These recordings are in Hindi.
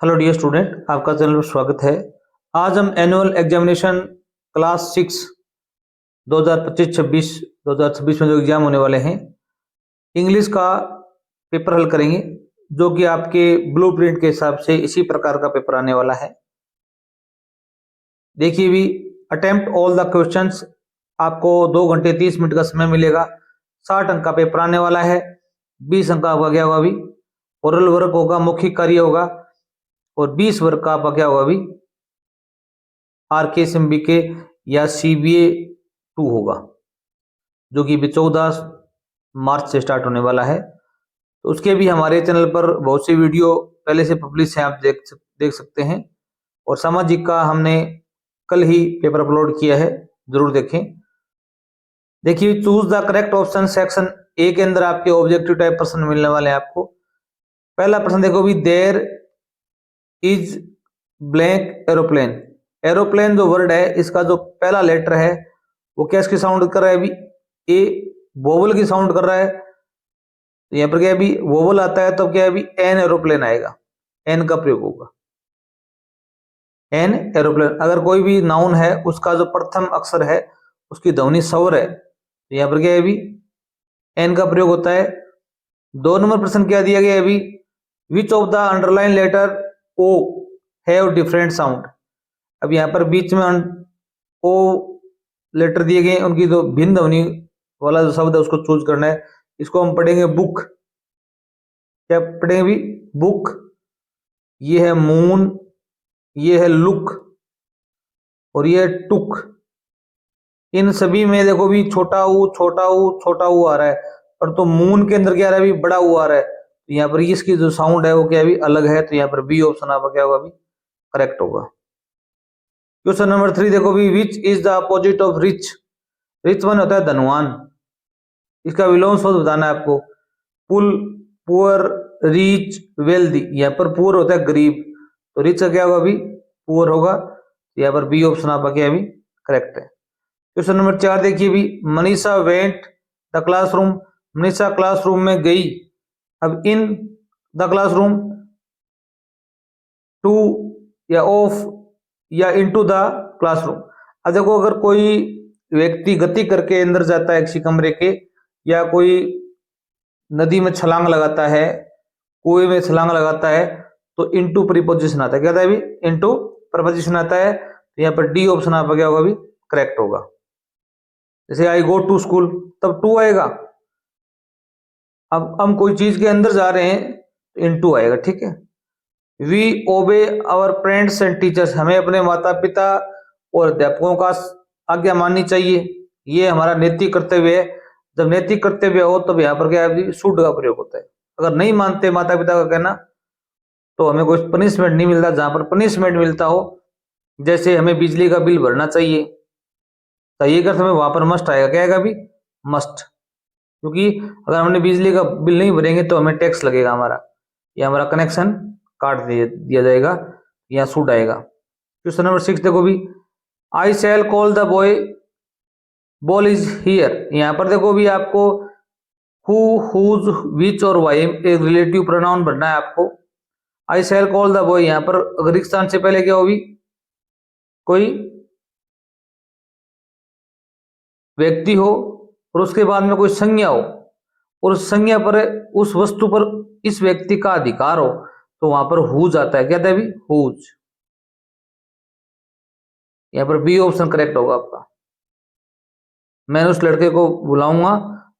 हेलो डियर स्टूडेंट, आपका चैनल पर स्वागत है। आज हम एनुअल एग्जामिनेशन क्लास 6 2025-26 2026 में जो एग्जाम होने वाले हैं, इंग्लिश का पेपर हल करेंगे, जो कि आपके ब्लूप्रिंट के हिसाब से इसी प्रकार का पेपर आने वाला है। देखिए भी, अटेम्प्ट ऑल द क्वेश्चंस। आपको 2 घंटे 30 मिनट का समय मिलेगा। 60 अंक का पेपर आने वाला है। 20 अंक का आपका क्या होगा अभी ओरल वर्क होगा, मौखिक कार्य होगा, और 20 वर्ग का आपका क्या होगा अभी RKSMBK या CBA 2 होगा, जो कि 14 मार्च से स्टार्ट होने वाला है। तो उसके भी हमारे चैनल पर बहुत सी वीडियो पहले से पब्लिश है, आप देख सकते हैं। और सामाजिक का हमने कल ही पेपर अपलोड किया है, जरूर देखें। देखिए, choose the correct option. Section A के अंदर आपके ऑब्जेक्टिव टाइप प्रश्न मिलने वाले हैं आपको। पहला प्रश्न देखो भी, there is blank aeroplane. Aeroplane जो वर्ड है, इसका जो पहला लेटर है वो क्या इसकी साउंड कर रहा है अभी ए, वोवल की साउंड कर रहा है। तो यहाँ पर क्या अभी वोवल आता है, तो क्या अभी एन एरोप्लेन आएगा, एन का प्रयोग होगा, एन एरोप्लेन। अगर कोई भी नाउन है उसका जो प्रथम अक्षर है उसकी ध्वनि स्वर है, तो यहाँ पर क्या है अभी एन का प्रयोग होता है। 2 नंबर प्रश्न क्या दिया गया है अभी, which of the underline letter O have different sound. अब यहाँ पर बीच में ओ लेटर दिए गए, उनकी जो भिन्न ध्वनि वाला जो शब्द है उसको चूज करना है। इसको हम पढ़ेंगे बुक। क्या पढ़ेंगे भी बुक। ये है मून, ये है लुक, और ये है टुक। इन सभी में देखो भी छोटा ऊ छोटा ऊ छोटा ऊ आ रहा है, पर तो मून के अंदर क्या आ रहा है अभी बड़ा ऊ आ रहा है। तो यहाँ पर इसकी जो साउंड है वो क्या अभी अलग है, तो यहाँ पर बी ऑप्शन आपका क्या होगा अभी करेक्ट होगा। क्वेश्चन नंबर 3 देखो भी, which is the opposite of rich. Rich one होता है धनवान, इसका विलोम शब्द बताना है आपको। पुल, पुअर, रिच, वेल्दी। यहाँ पर पुअर होता है गरीब, तो रिच का क्या होगा अभी पुअर होगा। यहाँ पर बी ऑप्शन आपका क्या अभी करेक्ट है। क्वेश्चन नंबर 4 देखिए भी, Manisha went the classroom. Manisha classroom में गई। अब इन द क्लासरूम, टू या ऑफ या इनटू द क्लासरूम। अब देखो, अगर कोई व्यक्ति गति करके अंदर जाता है किसी कमरे के, या कोई नदी में छलांग लगाता है, कुएं में छलांग लगाता है, तो इनटू प्रीपोजिशन आता है। क्या आता है अभी इनटू प्रपोजिशन आता है। तो यहाँ पर डी ऑप्शन आपका क्या होगा अभी करेक्ट होगा। जैसे आई गो टू स्कूल, तब टू आएगा। अब हम कोई चीज के अंदर जा रहे हैं तो इनटू आएगा, ठीक है। वी ओबे आवर पेरेंट्स एंड टीचर्स। हमें अपने माता पिता और अध्यापकों का आज्ञा माननी चाहिए, ये हमारा नैतिक कर्तव्य है। जब नैतिक कर्तव्य हो तब यहाँ पर क्या है शुड का प्रयोग होता है। अगर नहीं मानते माता पिता का कहना तो हमें कोई पनिशमेंट नहीं मिलता। जहां पर पनिशमेंट मिलता हो, जैसे हमें बिजली का बिल भरना चाहिए, तो ये कर हमें वहां पर मस्ट आएगा। क्या आएगा अभी मस्ट, क्योंकि अगर हमने बिजली का बिल नहीं भरेंगे तो हमें टैक्स लगेगा हमारा, या हमारा कनेक्शन काट दिया जाएगा, या शुड आएगा। क्वेश्चन नंबर 6 देखो भी, I shall call the boy, ball is here. यहाँ पर देखो भी आपको हु, हुज, विच और वाई एक रिलेटिव प्रोनाउन भरना है आपको। आई शैल कॉल द बॉय, यहाँ पर अगर एक स्थान से पहले क्या होगी कोई व्यक्ति हो और उसके बाद में कोई संज्ञा हो, और उस संज्ञा पर उस वस्तु पर इस व्यक्ति का अधिकार हो, तो वहां पर हुज आता है। क्या था अभी हुज। यहाँ पर बी ऑप्शन करेक्ट होगा आपका। मैं उस लड़के को बुलाऊंगा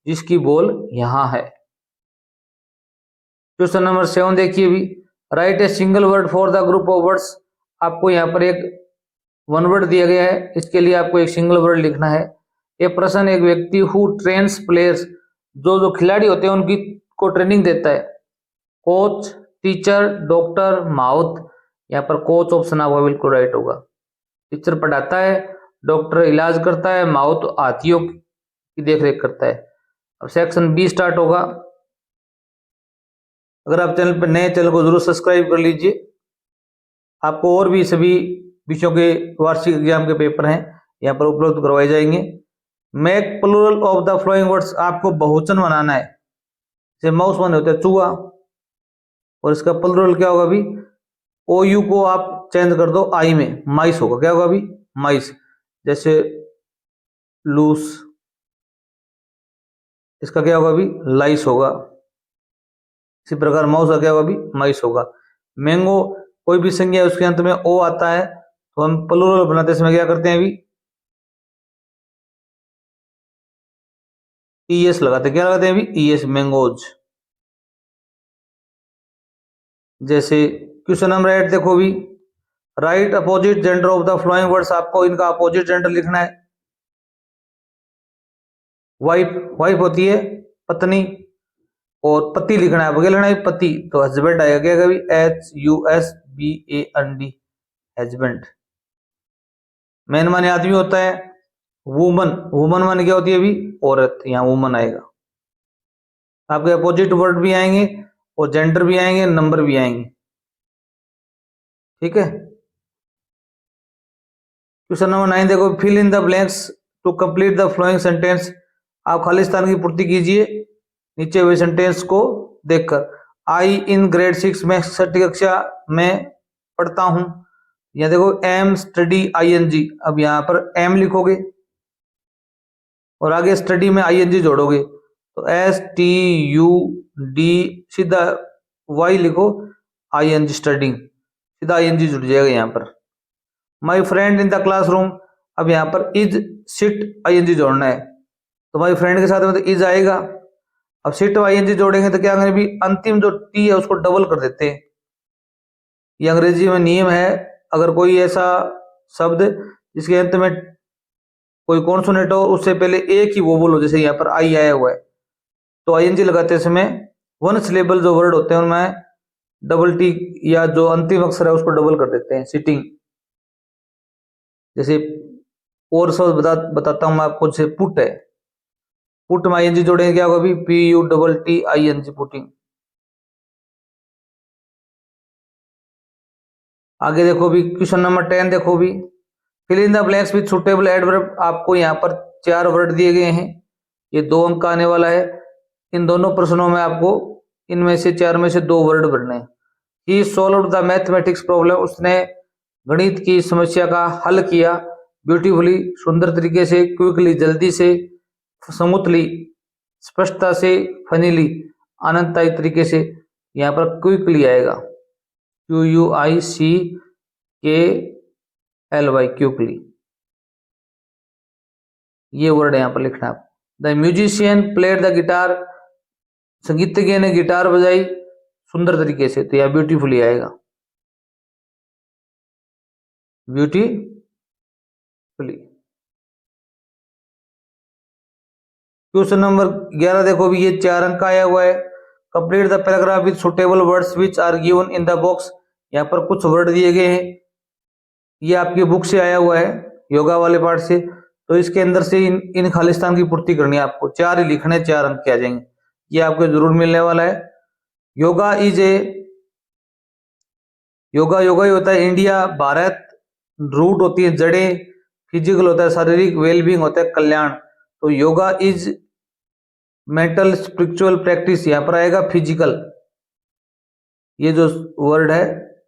जिसकी बॉल यहां है। क्वेश्चन नंबर 7 देखिए भी, right a single word for the group of words. आपको यहाँ पर एक वन वर्ड दिया गया है, इसके लिए आपको एक सिंगल वर्ड लिखना है। ए पर्सन एक व्यक्ति, हु ट्रेन्स प्लेयर्स जो जो खिलाड़ी होते हैं उनकी को ट्रेनिंग देता है। Coach, teacher, doctor, mouth. यहाँ पर कोच ऑप्शन आपका बिल्कुल राइट होगा। टीचर पढ़ाता है, डॉक्टर इलाज करता है, माउथ हाथियों की देखरेख करता है। अब सेक्शन बी स्टार्ट होगा। अगर आप चैनल पर नए, चैनल को जरूर सब्सक्राइब कर लीजिए। आपको और भी सभी विषयों के वार्षिक एग्जाम के पेपर हैं यहाँ पर उपलब्ध करवाए जाएंगे। Make plural of the following words. आपको बहुवचन बनाना है। जैसे माउस वन होता है चूहा, और इसका प्लूरल क्या होगा अभी ओ यू को आप चेंज कर दो आई में, माइस होगा, क्या होगा अभी, माइस। जैसे लूस, इसका क्या होगा अभी, लाइस होगा। इसी प्रकार माउस का क्या होगा अभी, माइस होगा। मैंगो, कोई भी संज्ञा उसके अंत में ओ आता है तो हम प्लूरल बनाते समय क्या करते हैं अभी, ईएस लगाते हैं। क्या लगाते हैं अभी, ईएस, मैंगोज। जैसे क्वेश्चन नंबर 8 देखो भी, right opposite gender of the following words, आपको इनका अपोजिट जेंडर लिखना है। वाइफ, वाइफ होती है पत्नी, और पति लिखना है, आपको क्या लिखना है, पति, तो हस्बैंड आएगा, क्या कभी, HUSBAND, हस्बैंड। मैन माने आदमी होता है, वुमन, वुमन माने क्या होती है अभी, औरत, यहाँ वुमन आएगा। आपके अपोजिट वर्ड भी आएंगे और जेंडर भी आएंगे, नंबर भी आएंगे, ठीक है। क्वेश्चन नंबर 9 देखो, fill in the blanks to complete the following sentence, आप खालिस्तान की पूर्ति कीजिए नीचे हुए सेंटेंस को देखकर। आई इन ग्रेड 6 में, छठी कक्षा में पढ़ता हूं। यहाँ देखो एम स्टडी ING, अब यहाँ पर एम लिखोगे और आगे स्टडी में ING जोड़ोगे, तो STUD, सीधा वाई लिखो, ING स्टडिंग, सीधा ING जुड़ जाएगा यहाँ पर। My friend in the classroom, अब यहाँ पर इज सिट ING जोड़ना है, तो माई फ्रेंड के साथ में तो इज आएगा। अब सिट ING जोड़ेंगे तो क्या करें भी, अंतिम जो टी है उसको डबल कर देते हैं। ये अंग्रेजी में नियम है, अगर कोई ऐसा शब्द जिसके अंत में कोई कॉन्सोनेंट हो, उससे पहले एक ही वो बोलो, जैसे यहाँ पर आई आया हुआ है, तो ING लगाते समय वन सिलेबल जो वर्ड होते हैं उनमें डबल टी या जो अंतिम अक्षर है उसको डबल कर देते हैं, सिटिंग। जैसे और शब्द बताता हूं मैं आपको, जैसे पुट है, पुट में ING जोड़ेंगे, क्या होगा अभी, PUTTING, पुटिंग। आगे देखो भी, क्वेश्चन नंबर 10 देखो भी, fill in the blanks with suitable adverb, आपको यहाँ पर 4 वर्ड दिए गए हैं, ये 2 अंक का आने वाला है। इन दोनों प्रश्नों में आपको इनमें से 4 में से 2 वर्ड भरने हैं। ही सॉल्व्ड द मैथमेटिक्स प्रॉब्लम, उसने गणित की समस्या का हल किया, ब्यूटीफुली, सुंदर तरीके से, क्विकली, जल्दी से, स्मूथली, स्पष्टता से, फनीली, आनंददायी तरीके से। यहाँ पर क्विकली आएगा, QUICKLY, क्विकली, ये वर्ड यहाँ पर लिखना है। The musician played the guitar, संगीतज्ञ ने गिटार बजाई सुंदर तरीके से, तो यह ब्यूटीफुली आएगा, ब्यूटीफुली। क्वेश्चन नंबर 11 देखो भी, ये 4 अंक का आया हुआ है। Complete the paragraph with suitable words which are given in the box, यहाँ पर कुछ वर्ड दिए गए हैं, ये आपकी बुक से आया हुआ है, योगा वाले पार्ट से, तो इसके अंदर से इन खालिस्तान की पूर्ति करनी है आपको। 4 ही लिखने, 4 अंक के आ जाएंगे, ये आपको जरूर मिलने वाला है। योगा इज ए, योगा योगा ही होता है, इंडिया, भारत, रूट होती है जड़ें, फिजिकल होता है शारीरिक, वेलबींग होता है कल्याण, तो yoga is mental spiritual practice, यहाँ पर आएगा फिजिकल, ये जो वर्ड है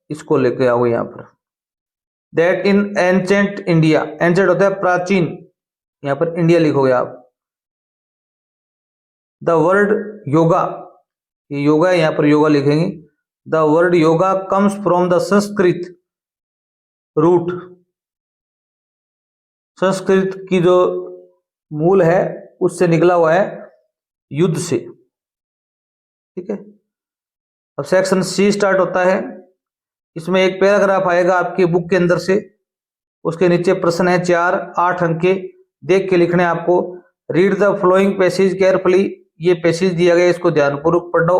इसको लेके आओ यहाँ पर। That in ancient India, ancient होता है प्राचीन, यहाँ पर इंडिया लिखोगे आप। द वर्ड योगा, ये योगा है, यहाँ पर योगा लिखेंगे। The word yoga comes from the Sanskrit root, Sanskrit की जो मूल है उससे निकला हुआ है, युद्ध से, ठीक है। अब सेक्शन C स्टार्ट होता है, इसमें एक पैराग्राफ आएगा आपकी बुक के अंदर से, उसके नीचे प्रश्न है 4, 8 अंक के, देख के लिखने आपको। Read the flowing passage carefully, ये पैसेज दिया गया, इसको ध्यानपूर्वक पढ़ो।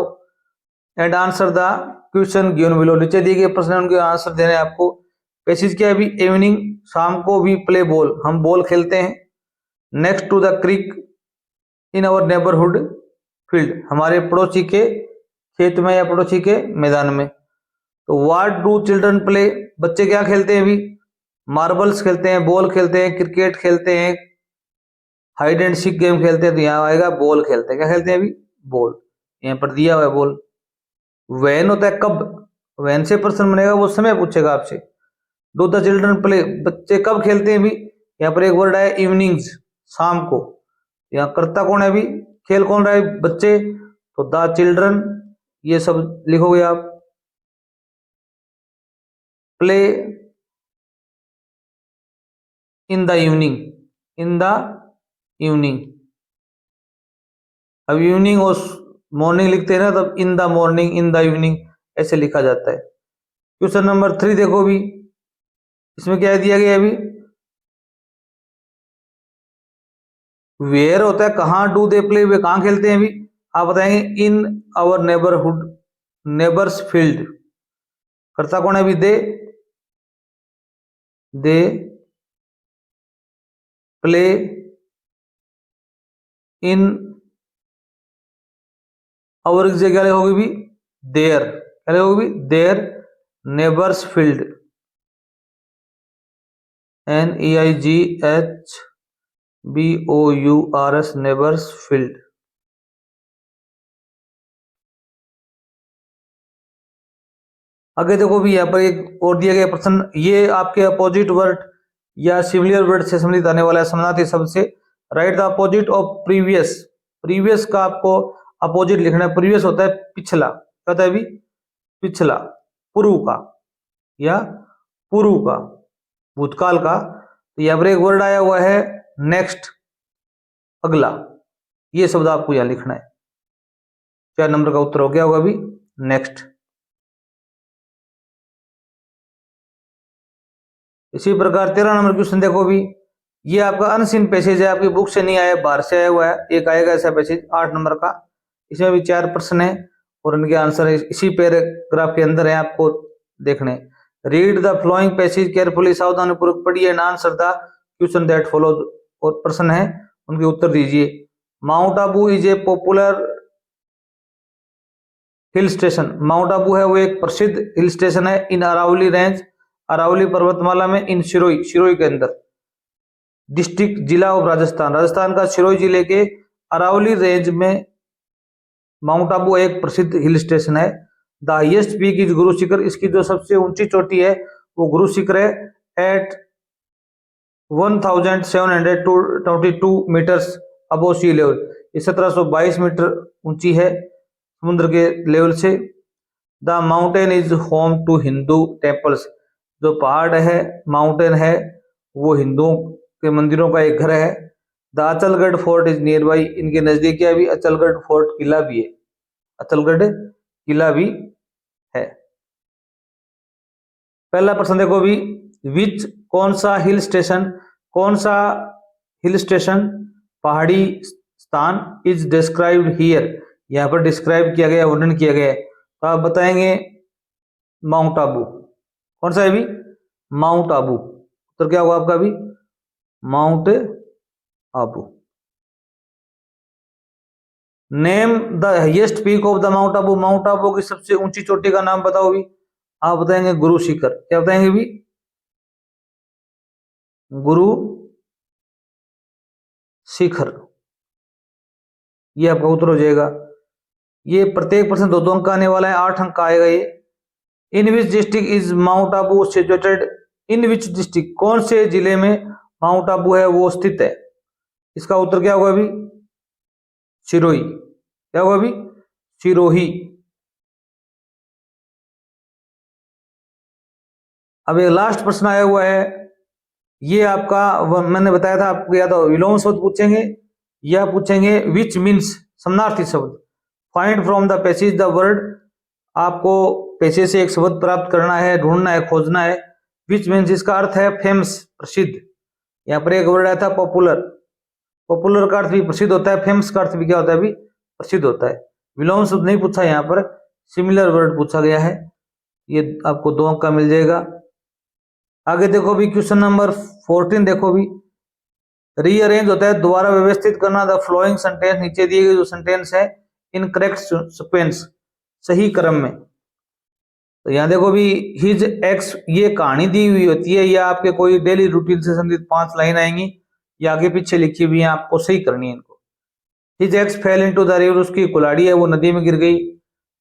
And answer the question given below, नीचे दिए गए प्रश्न उनके आंसर देने आपको। पैसेज क्या है अभी, इवनिंग, शाम को भी प्ले बॉल, हम बॉल खेलते हैं। Next to the creek in our neighbourhood field, हमारे पड़ोसी के खेत में या पड़ोसी के मैदान में। तो व्हाट डू चिल्ड्रन प्ले, बच्चे क्या खेलते हैं अभी, मार्बल्स खेलते हैं, बॉल खेलते हैं, क्रिकेट खेलते हैं, हाइड एंड सीक गेम खेलते हैं, तो यहाँ आएगा बॉल खेलते हैं। क्या खेलते हैं अभी, बॉल, यहाँ पर दिया हुआ है बॉल। वैन होता है कब, वैन से प्रश्न बनेगा, वो समय पूछेगा आपसे। डू द चिल्ड्रन प्ले, बच्चे कब खेलते हैं भी, यहाँ पर एक वर्ड है इवनिंग्स, शाम को। यहाँ करता कौन है भी, खेल कौन रहा है, बच्चे, तो द चिल्ड्रन, ये सब लिखोगे आप। Play in the evening, in the evening. अब इवनिंग और मॉर्निंग लिखते हैं ना, तब in the morning, in the evening ऐसे लिखा जाता है। क्वेश्चन नंबर 3 देखो भी, इसमें क्या दिया गया अभी, वेयर होता है कहाँ, डू दे प्ले, वे कहाँ खेलते हैं अभी, आप बताएंगे in our neighbourhood, neighbours field. करता कौन है अभी, दे प्ले इन आवर की जगह होगी भी देयर, क्या होगी भी there neighbours field, NEIGHBOURS, neighbours field. आगे देखो भी यहाँ पर एक और दिया गया प्रश्न, ये आपके अपोजिट वर्ड या सिमिलर वर्ड से संबंधित आने वाला है, समानार्थी शब्द से। Right the opposite of previous, previous का आपको अपोजिट लिखना है। प्रीवियस होता है पिछला, क्या होता है अभी, पिछला, पूर्व का या पूर्व का, भूतकाल का। तो यहाँ पर एक वर्ड आया हुआ है नेक्स्ट, अगला, ये शब्द आपको यहाँ लिखना है। 4 नंबर का उत्तर हो गया होगा अभी नेक्स्ट। इसी प्रकार 13 नंबर क्वेश्चन देखो भी, ये आपका अनसीन पैसेज है, आपकी बुक से नहीं आया, बाहर से आया हुआ है, एक आएगा ऐसा पैसेज 8 नंबर का। इसमें भी 4 प्रश्न है और उनके आंसर इसी पैराग्राफ के अंदर है, आपको देखने। Read the flowing passage carefully, सावधानी पूर्वक पढ़िए, and answer the question that follow, और प्रश्न है उनके उत्तर दीजिए। Mount Abu is a popular hill station, mount Abu है वो एक प्रसिद्ध हिल स्टेशन है। इन अरावली रेंज, अरावली पर्वतमाला में। इन सिरोही, सिरोही के अंदर। डिस्ट्रिक्ट, जिला ऑफ राजस्थान, राजस्थान का सिरोही जिले के अरावली रेंज में माउंट आबू एक प्रसिद्ध हिल स्टेशन है। The highest peak is Guru Shikhar, इसकी जो सबसे ऊंची चोटी है वो गुरु शिखर है, at 1722 metres above sea level, 1722 metre ऊंची है समुद्र के लेवल से। The mountain is home to Hindu temples, जो पहाड़ है, माउंटेन है, वो हिंदुओं के मंदिरों का एक घर है। The Achalgarh fort is near by, इनके नजदीक है अभी अचलगढ़ फोर्ट, किला भी है, अचलगढ़ किला भी है। पहला प्रश्न देखो भी, विच, कौन सा हिल स्टेशन, कौन सा हिल स्टेशन, पहाड़ी स्थान, इज डिस्क्राइब्ड हियर, यहाँ पर डिस्क्राइब किया गया, वर्णन किया गया है। तो आप बताएंगे माउंट आबू। कौन सा है अभी, माउंट आबू। तो क्या होगा आपका अभी, mount Abu. Name the highest peak of the mount Abu, mount Abu की सबसे ऊंची चोटी का नाम बताओ भी। आप बताएंगे गुरु शिखर। क्या बताएंगे भी, गुरु शिखर, ये आपका उत्तर हो जाएगा। ये प्रत्येक प्रश्न 2-2 अंक का आने वाला है, 8 अंक का आएगा ये। In which district is Mount Abu situated, in which district, कौन से जिले में माउंट आबू है वो स्थित है। इसका उत्तर क्या होगा अभी, सिरोही। क्या होगा अभी, सिरोही। अब एक लास्ट प्रश्न आया हुआ है, ये आपका मैंने बताया था आपको, या तो विलोम शब्द पूछेंगे या पूछेंगे विच मीन्स, समानार्थी शब्द। Find from the passage the word, आपको पैसेज से एक शब्द प्राप्त करना है, ढूंढना है, खोजना है। विच मीन्स, इसका अर्थ है फेमस, प्रसिद्ध। यहाँ पर एक वर्ड आया था पॉपुलर, पॉपुलर का अर्थ भी प्रसिद्ध होता है, फेमस का अर्थ भी क्या होता है अभी, प्रसिद्ध होता है। विलोम शब्द नहीं पूछा, यहाँ पर सिमिलर वर्ड पूछा गया है। ये आपको 2 अंक का मिल जाएगा। आगे देखो भी क्वेश्चन नंबर 14 देखो भी, रीअरेंज होता है दोबारा व्यवस्थित करना। द फ्लोइंग सेंटेंस, नीचे दिए गए जो सेंटेंस है इन करेक्ट सीक्वेंस, सही क्रम में। तो यहाँ देखो भी, हिज एक्स, ये कहानी दी हुई होती है या आपके कोई डेली रूटीन से संबंधित 5 लाइन आएंगी, ये आगे पीछे लिखी हुई है, आपको सही करनी है इनको। His ex fail into the river, उसकी कुल्हाड़ी है वो नदी में गिर गई।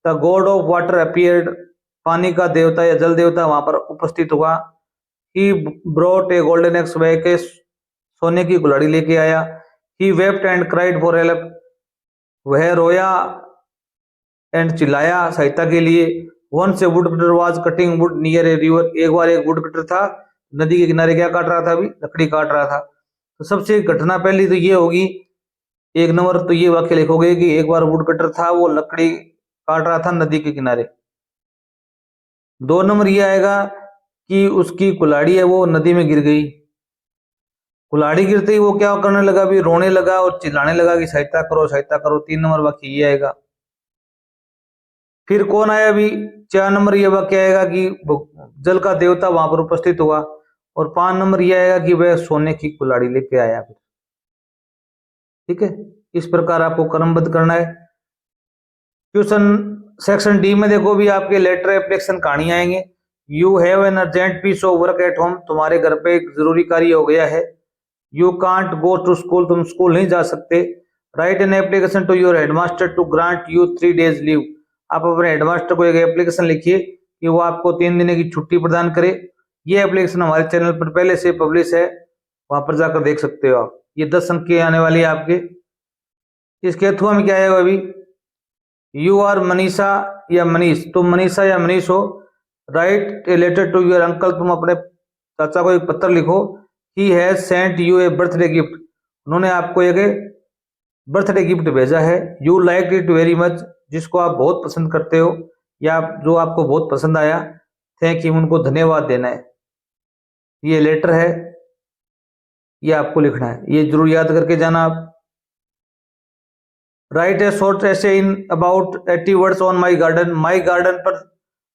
The God of water appeared, पानी का देवता या जल देवता वहां पर उपस्थित हुआ। He brought a golden axe के सोने की कुल्हाड़ी लेके आया। He wept and cried for help, वह रोया एंड चिल्लाया सहायता के लिए। Once a wood cutter was cutting wood near a river, एक बार एक वुड कटर था नदी के किनारे क्या काट रहा था, अभी लकड़ी काट रहा था। तो सबसे घटना पहली तो ये होगी, एक नंबर तो ये वाक्य लिखोगे कि एक बार वुड कटर था वो लकड़ी काट रहा था नदी के किनारे। 2 नंबर ये आएगा कि उसकी कुल्हाड़ी है वो नदी में गिर गई। कुल्हाड़ी गिरते ही वो क्या करने लगा, भी रोने लगा और चिल्लाने लगा कि सहायता करो सहायता करो। 3 नंबर वाक्य ये आएगा। फिर कौन आया, अभी 4 नंबर ये वाक्य आएगा कि जल का देवता वहां पर उपस्थित हुआ। और 5 नंबर ये आएगा कि वह सोने की कुल्हाड़ी लेके आया। फिर ठीक है, इस प्रकार आपको क्रमबद्ध करना है। क्वेश्चन सेक्शन डी में देखो भी आपके लेटर एप्लीकेशन कहानी आएंगे। You have an urgent piece of work at home, तुम्हारे घर पे एक जरूरी कार्य हो गया है। You can't go to school, तुम स्कूल नहीं जा सकते। Write an application to your headmaster to grant you 3 days leave, आप अपने हेडमास्टर को एक एप्लीकेशन लिखिए कि वो आपको 3 दिन की छुट्टी प्रदान करे। ये एप्लीकेशन हमारे चैनल पर पहले से पब्लिश है, वहां पर जाकर देख सकते हो आप। ये 10 अंक के आने वाली है आपके। इसके थ्रू में क्या आएगा, अभी यू आर मनीषा या मनीष, तुम मनीषा या मनीष हो। Write a letter to your uncle, तुम अपने चाचा को एक पत्र लिखो। He has sent you a birthday gift, उन्होंने आपको एक बर्थडे गिफ्ट भेजा है। You like it very much, जिसको आप बहुत पसंद करते हो या जो आपको बहुत पसंद आया। थैंक यू, उनको धन्यवाद देना है। ये लेटर है, ये आपको लिखना है, ये जरूर याद करके जाना आप। राइट ए शॉर्ट ऐसे in about 80 words on my garden, my garden पर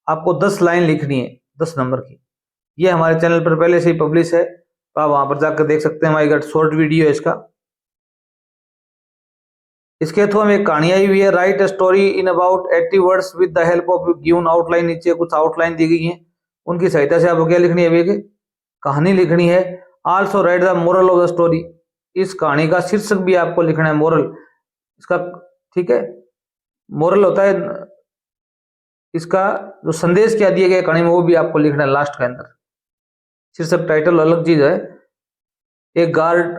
आपको 10 लाइन लिखनी है, 10 नंबर की। ये हमारे चैनल पर पहले से ही पब्लिश है, तो आप वहां पर जाकर देख सकते हैं। माई गार्डन शॉर्ट वीडियो है इसका। इसके थ्रू हमें कहानी आई हुई है। Right story in about 80 words with the help of given outline, नीचे कुछ आउटलाइन दी गई है, उनकी सहायता से आपको क्या लिखनी है, अभी कहानी लिखनी है। Also right the moral of the story, इस कहानी का शीर्षक भी आपको लिखना है, मोरल इसका। ठीक है, मोरल होता है इसका जो संदेश क्या दिया गया कहानी में, वो भी आपको लिखना है लास्ट के अंदर। शीर्षक टाइटल अलग चीज है। एक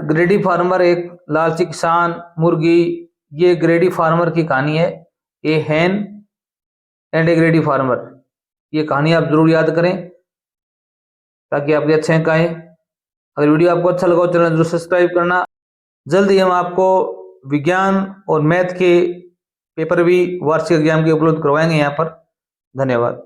ग्रेडी फार्मर, एक लालची किसान, मुर्गी, ये ग्रेडी फार्मर की कहानी है। ए हैन एंड ए ग्रेडी फार्मर, ये कहानी आप जरूर याद करें ताकि आपके अच्छे अंक आए। अगर वीडियो आपको अच्छा लगा तो चैनल जरूर सब्सक्राइब करना। जल्द ही हम आपको विज्ञान और मैथ के पेपर भी वार्षिक एग्जाम के उपलब्ध करवाएंगे यहाँ पर। धन्यवाद।